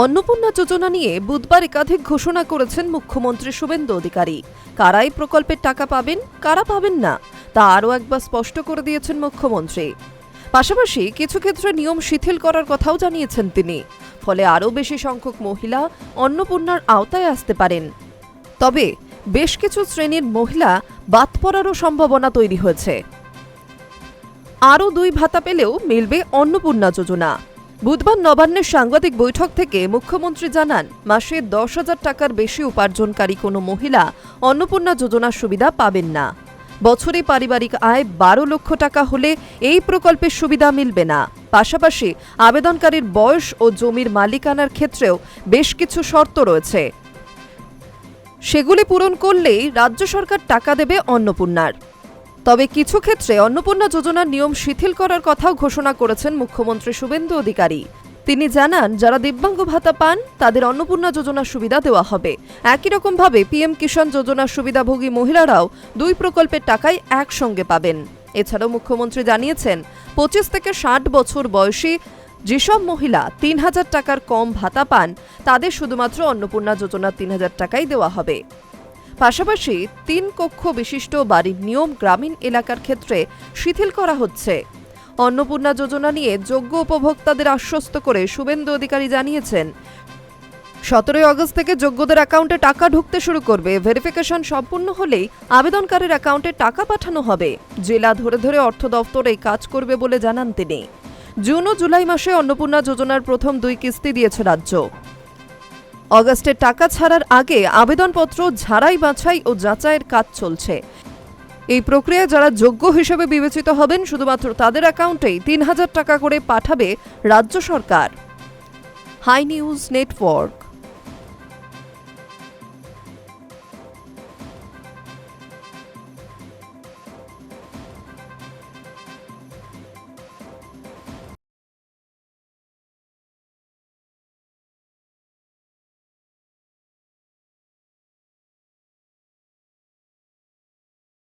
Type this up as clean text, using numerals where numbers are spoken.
অন্নপূর্ণা যোজনা নিয়ে বুধবার একাধিক ঘোষণা করেছেন মুখ্যমন্ত্রী শুভেন্দু অধিকারী। কারা এই প্রকল্পের টাকা পাবেন, কারা পাবেন না, তা আরও একবার স্পষ্ট করে দিয়েছেন মুখ্যমন্ত্রী। পাশাপাশি কিছু ক্ষেত্রে নিয়ম শিথিল করার কথাও জানিয়েছেন তিনি। ফলে আরও বেশি সংখ্যক মহিলা অন্নপূর্ণার আওতায় আসতে পারেন। তবে বেশ কিছু শ্রেণীর মহিলা বাদ পড়ারও সম্ভাবনা তৈরি হয়েছে। আরও 2 ভাতা পেলেও মিলবে অন্নপূর্ণা যোজনা। বুধবার নবান্নের সাংবাদিক বৈঠক থেকে মুখ্যমন্ত্রী জানান, মাসে 10,000 টাকার বেশি উপার্জনকারী কোনো মহিলা অন্নপূর্ণা যোজনার সুবিধা পাবেন না। বছরে পারিবারিক আয় 12 লক্ষ টাকা হলে এই প্রকল্পের সুবিধা মিলবে না। পাশাপাশি আবেদনকারীর বয়স ও জমির মালিকানার ক্ষেত্রেও বেশ কিছু শর্ত রয়েছে। সেগুলি পূরণ করলেই রাজ্য সরকার টাকা দেবে অন্নপূর্ণার। তবে কিছু ক্ষেত্রে অন্নপূর্ণা যোজনার নিয়ম শিথিল করার কথাও ঘোষণা করেছেন মুখ্যমন্ত্রী শুভেন্দু অধিকারী। তিনি জানান, যারা দিব্যাঙ্গ ভাতা পান তাদের অন্নপূর্ণা যোজনার সুবিধা দেওয়া হবে। একই রকমভাবে পিএম কিষাণ যোজনার সুবিধাভোগী মহিলারাও 2 প্রকল্পের টাকাই একসঙ্গে পাবেন। এছাড়াও মুখ্যমন্ত্রী জানিয়েছেন, 25 থেকে 60 বছর বয়সী যেসব মহিলা 3,000 টাকার কম ভাতা পান তাদের শুধুমাত্র অন্নপূর্ণা যোজনার 3,000 টাকাই দেওয়া হবে। পাশাপাশি 3 কক্ষ বিশিষ্ট বাড়ির নিয়ম গ্রামীণ এলাকার ক্ষেত্রে শিথিল করা হচ্ছে। অন্নপূর্ণা যোজনা নিয়ে যোগ্য উপভোক্তাদের আশ্বস্ত করে শুভেন্দু অধিকারী জানিয়েছেন, 17 আগস্ট থেকে যোগ্যদের অ্যাকাউন্টে টাকা ঢুকতে শুরু করবে। ভেরিফিকেশন সম্পূর্ণ হলেই আবেদনকারীর অ্যাকাউন্টে টাকা পাঠানো হবে। জেলা ধরে ধরে অর্থ দপ্তর এই কাজ করবে বলে জানান তিনি। জুন ও জুলাই মাসে অন্নপূর্ণা যোজনার প্রথম 2 কিস্তি দিয়েছে রাজ্য। অগাস্টে টাকা ছাড়ার আগে আবেদনপত্র ঝাড়াই বাছাই ও যাচাইয়ের কাজ চলছে। এই প্রক্রিয়ায় যারা যোগ্য হিসেবে বিবেচিত হবেন শুধুমাত্র তাদের অ্যাকাউন্টেই 3,000 টাকা করে পাঠাবে রাজ্য সরকার। High news network.